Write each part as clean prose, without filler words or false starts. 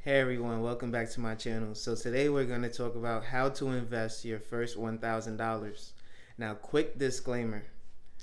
Hey everyone, welcome back to my channel. So today we're going to talk about how to invest your first $1,000. Now, quick disclaimer.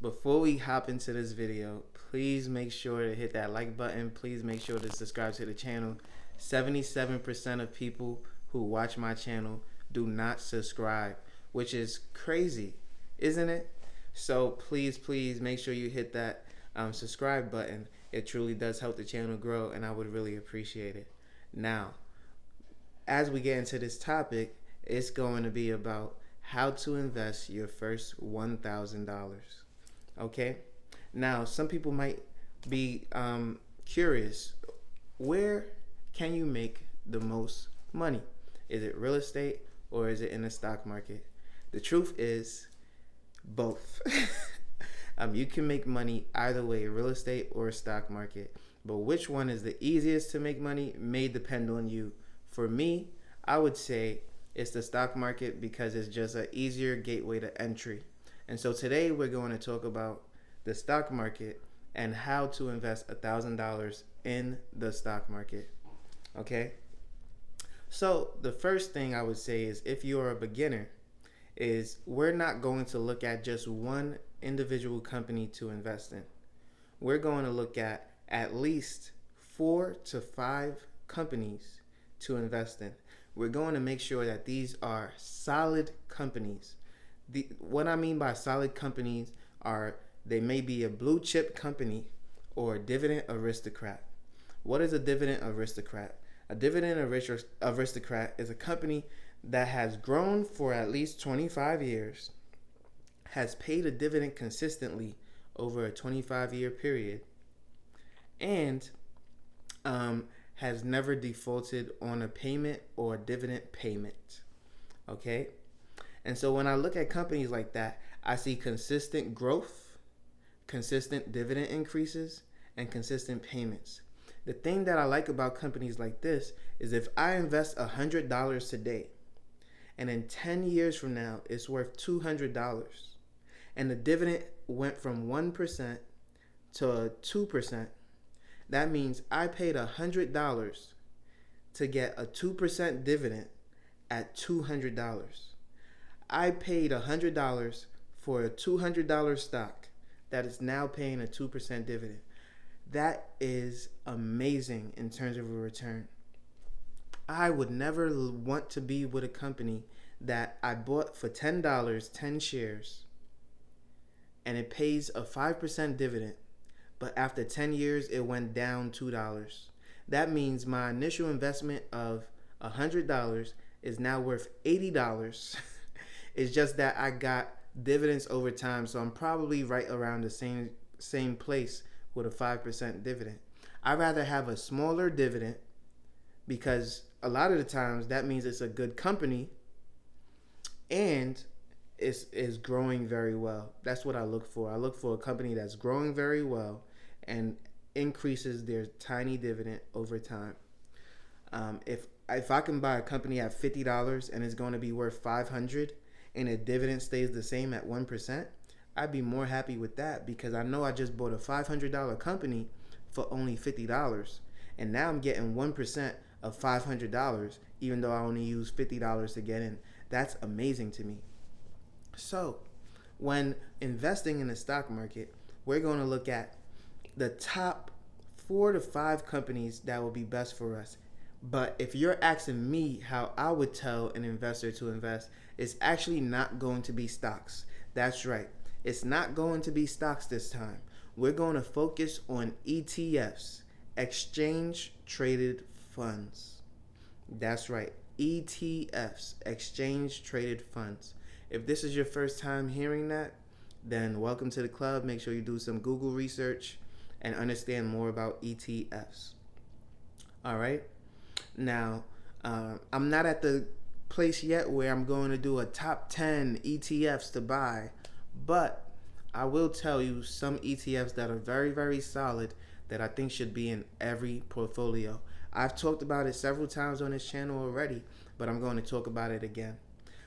Before we hop into this video, please make sure to hit that like button. Please make sure to subscribe to the channel. 77% of people who watch my channel do not subscribe, which is crazy, isn't it? So please make sure you hit that subscribe button. It truly does help the channel grow, and I would really appreciate it. Now, as we get into this topic, it's going to be about how to invest your first $1,000. Okay? Now, some people might be curious, where can you make the most money? Is it real estate or is it in the stock market? The truth is both. You can make money either way, real estate or stock market. But which one is the easiest to make money may depend on you. For me, I would say it's the stock market because it's just an easier gateway to entry. And so today we're going to talk about the stock market and how to invest $1,000 in the stock market. Okay? So the first thing I would say is, if you're a beginner, is we're not going to look at just one individual company to invest in. We're going to look at least 4 to 5 companies to invest in. We're going to make sure that these are solid companies. What I mean by solid companies are, they may be a blue chip company or a dividend aristocrat. What is a dividend aristocrat? A dividend aristocrat is a company that has grown for at least 25 years, has paid a dividend consistently over a 25-year period, and has never defaulted on a payment or a dividend payment. Okay? And so when I look at companies like that, I see consistent growth, consistent dividend increases, and consistent payments. The thing that I like about companies like this is, if I invest $100 today, and in 10 years from now it's worth $200, and the dividend went from 1% to 2%, that means I paid $100 to get a 2% dividend at $200. I paid $100 for a $200 stock that is now paying a 2% dividend. That is amazing in terms of a return. I would never want to be with a company that I bought for $10, 10 shares, and it pays a 5% dividend, but after 10 years it went down $2. That means my initial investment of $100 is now worth $80. It's just that I got dividends over time, so I'm probably right around the same place with a 5% dividend. I'd rather have a smaller dividend, because a lot of the times that means it's a good company and is growing very well. That's what I look for. I look for a company that's growing very well and increases their tiny dividend over time. If I can buy a company at $50 and it's going to be worth $500, and the dividend stays the same at 1%, I'd be more happy with that, because I know I just bought a $500 company for only $50, and now I'm getting 1% of $500, even though I only used $50 to get in. That's amazing to me. So, when investing in the stock market, we're going to look at the top 4 to 5 companies that will be best for us. But if you're asking me how I would tell an investor to invest, it's actually not going to be stocks. That's right. It's not going to be stocks this time. We're going to focus on ETFs, exchange traded funds. That's right. ETFs, exchange traded funds. If this is your first time hearing that, then welcome to the club. Make sure you do some Google research and understand more about ETFs. All right. Now, I'm not at the place yet where I'm going to do a top 10 ETFs to buy, but I will tell you some ETFs that are very, very solid that I think should be in every portfolio. I've talked about it several times on this channel already, but I'm going to talk about it again.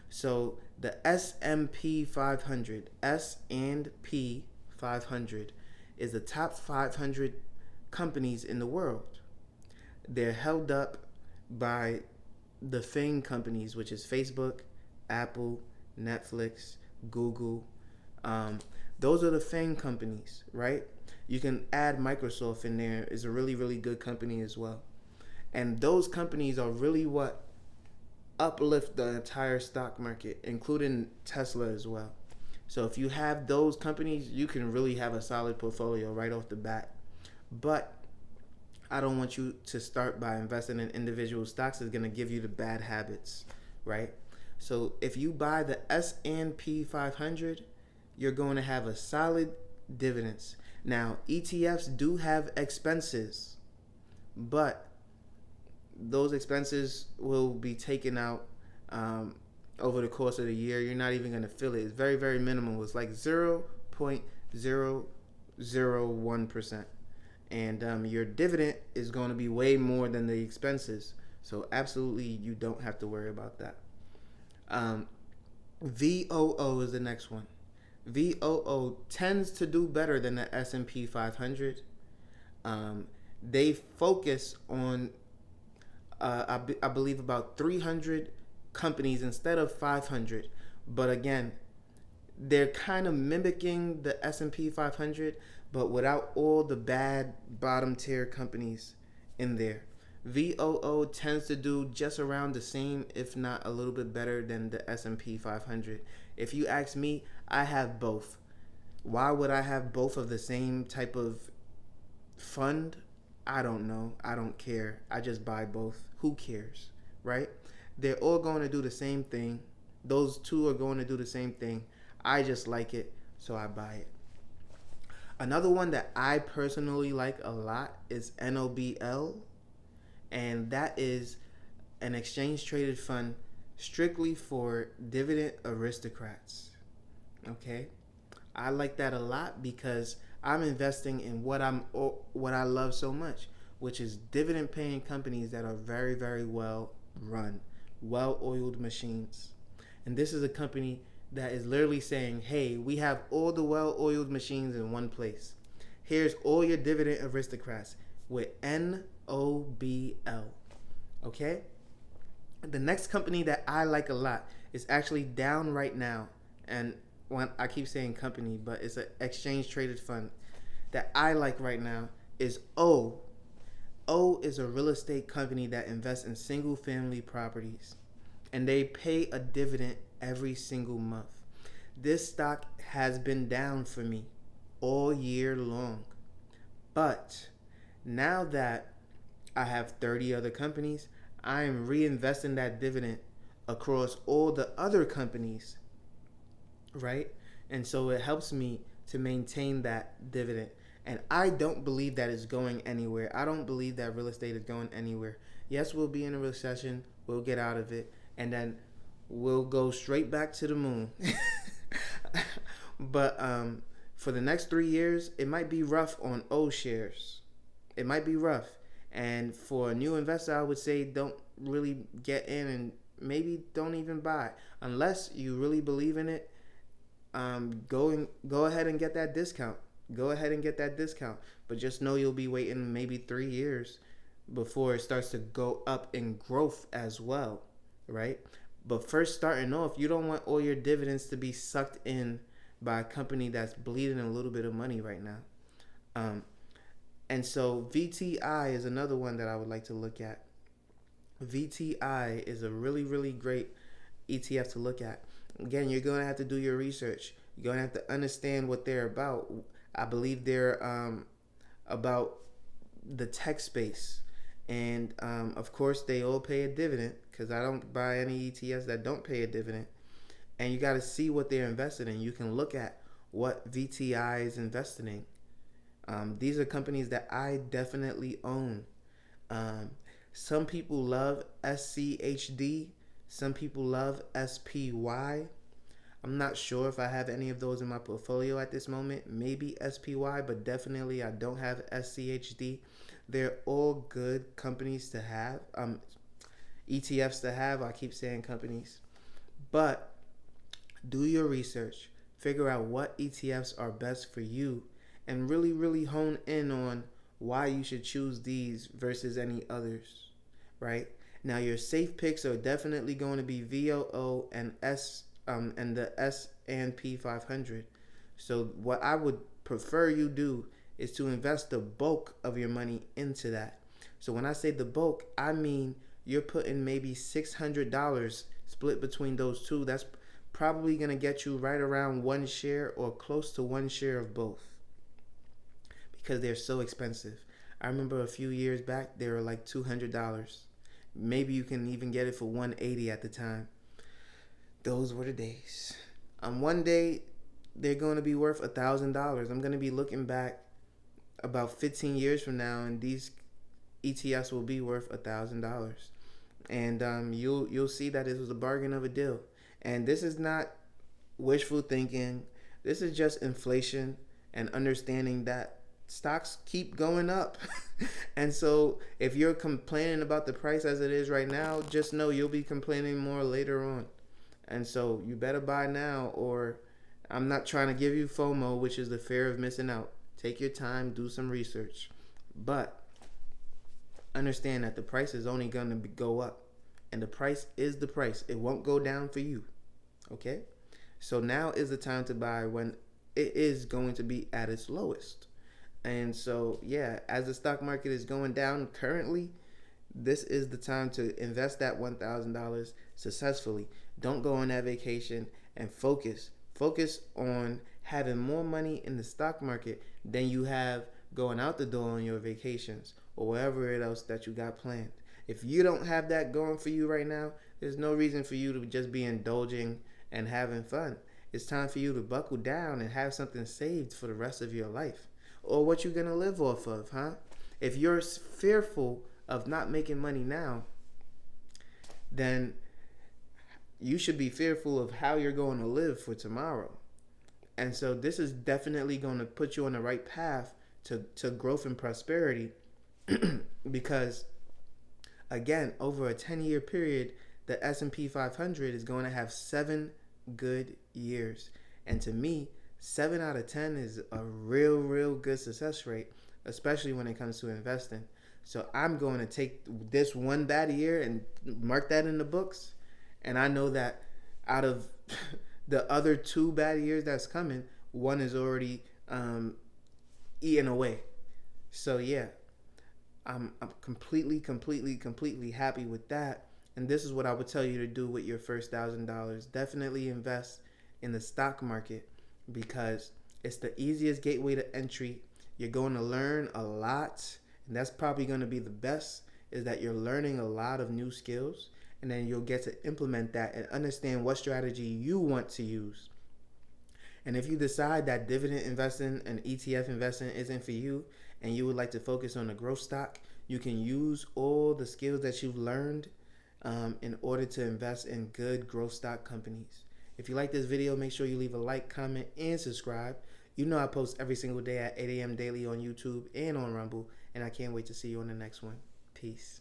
So the S&P 500, S&P 500 is the top 500 companies in the world. They're held up by the FANG companies, which is Facebook, Apple, Netflix, Google. Um, those are the FANG companies, right? You can add Microsoft in there. It's a really, really good company as well. And those companies are really what uplift the entire stock market, including Tesla as well. So if you have those companies, you can really have a solid portfolio right off the bat. But I don't want you to start by investing in individual stocks. It's going to give you the bad habits, right? So if you buy the S&P 500, you're going to have a solid dividends. Now, ETFs do have expenses, but those expenses will be taken out over the course of the year. You're not even going to feel it. It's very, very minimal. It's like 0.001%. And your dividend is going to be way more than the expenses. So absolutely, you don't have to worry about that. VOO is the next one. VOO tends to do better than the S&P 500. They focus on, I believe, about 300 companies instead of 500. But again, they're kind of mimicking the S&P 500, but without all the bad bottom tier companies in there. VOO tends to do just around the same, if not a little bit better than the S&P 500. If you ask me, I have both. Why would I have both of the same type of fund? I don't know. I don't care. I just buy both. Who cares, right? They're all going to do the same thing. Those two are going to do the same thing. I just like it, so I buy it. Another one that I personally like a lot is NOBL, and that is an exchange traded fund strictly for dividend aristocrats. Okay, I like that a lot because I'm investing in what I love so much, which is dividend paying companies that are very, very well run, well oiled machines. And this is a company that is literally saying, hey, we have all the well oiled machines in one place. Here's all your dividend aristocrats with NOBL. Okay? The next company that I like a lot is actually down right now. And when I keep saying company, but it's an exchange traded fund that I like right now is O. O is a real estate company that invests in single family properties, and they pay a dividend every single month. This stock has been down for me all year long. But now that I have 30 other companies, I am reinvesting that dividend across all the other companies, right? And so it helps me to maintain that dividend. And I don't believe that it's going anywhere. I don't believe that real estate is going anywhere. Yes, we'll be in a recession. We'll get out of it. And then we'll go straight back to the moon. But for the next 3 years, it might be rough on O shares. It might be rough. And for a new investor, I would say don't really get in and maybe don't even buy. Unless you really believe in it, go ahead and get that discount. Go ahead and get that discount. But just know you'll be waiting maybe 3 years before it starts to go up in growth as well, right? But first, starting off, you don't want all your dividends to be sucked in by a company that's bleeding a little bit of money right now. And so VTI is another one that I would like to look at. VTI is a really, really great ETF to look at. Again, you're going to have to do your research. You're going to have to understand what they're about. I believe they're about the tech space. And of course, they all pay a dividend because I don't buy any ETFs that don't pay a dividend. And you got to see what they're invested in. You can look at what VTI is invested in. These are companies that I definitely own. Some people love SCHD. Some people love SPY. I'm not sure if I have any of those in my portfolio at this moment. Maybe SPY, but definitely I don't have SCHD. They're all good companies to have. ETFs to have. I keep saying companies. But do your research. Figure out what ETFs are best for you and really, really hone in on why you should choose these versus any others, right? Now your safe picks are definitely going to be VOO and and the S&P 500. So what I would prefer you do is to invest the bulk of your money into that. So when I say the bulk, I mean you're putting maybe $600 split between those two. That's probably going to get you right around one share or close to one share of both, because they're so expensive. I remember a few years back they were like $200. Maybe you can even get it for $180 at the time. Those were the days. One day they're going to be worth $1,000. I'm going to be looking back about 15 years from now, and these ETFs will be worth $1,000. And you'll see that it was a bargain of a deal. And this is not wishful thinking. This is just inflation and understanding that stocks keep going up. And so if you're complaining about the price as it is right now, just know you'll be complaining more later on. And so you better buy now, or I'm not trying to give you FOMO, which is the fear of missing out. Take your time, do some research. But understand that the price is only going to go up. And the price is the price. It won't go down for you. Okay? So now is the time to buy when it is going to be at its lowest. And so, yeah, as the stock market is going down currently, this is the time to invest that $1,000 successfully. Don't go on that vacation, and focus. Focus on having more money in the stock market than you have going out the door on your vacations or wherever else that you got planned. If you don't have that going for you right now, there's no reason for you to just be indulging and having fun. It's time for you to buckle down and have something saved for the rest of your life. Or what you're going to live off of, huh? If you're fearful of not making money now, then you should be fearful of how you're going to live for tomorrow. And so this is definitely going to put you on the right path to growth and prosperity because, again, over a 10-year period, the S&P 500 is going to have 7 good years. And to me, 7 out of 10 is a real good success rate, especially when it comes to investing. So I'm going to take this one bad year and mark that in the books. And I know that out of the other 2 bad years that's coming, one is already eaten away. So yeah, I'm completely happy with that. And this is what I would tell you to do with your first $1,000. Definitely invest in the stock market, because it's the easiest gateway to entry. You're going to learn a lot, and that's probably going to be the best, is that you're learning a lot of new skills, and then you'll get to implement that and understand what strategy you want to use. And if you decide that dividend investing and ETF investing isn't for you, and you would like to focus on a growth stock, you can use all the skills that you've learned in order to invest in good growth stock companies. If you like this video, make sure you leave a like, comment, and subscribe. You know I post every single day at 8 a.m. daily on YouTube and on Rumble, and I can't wait to see you on the next one. Peace.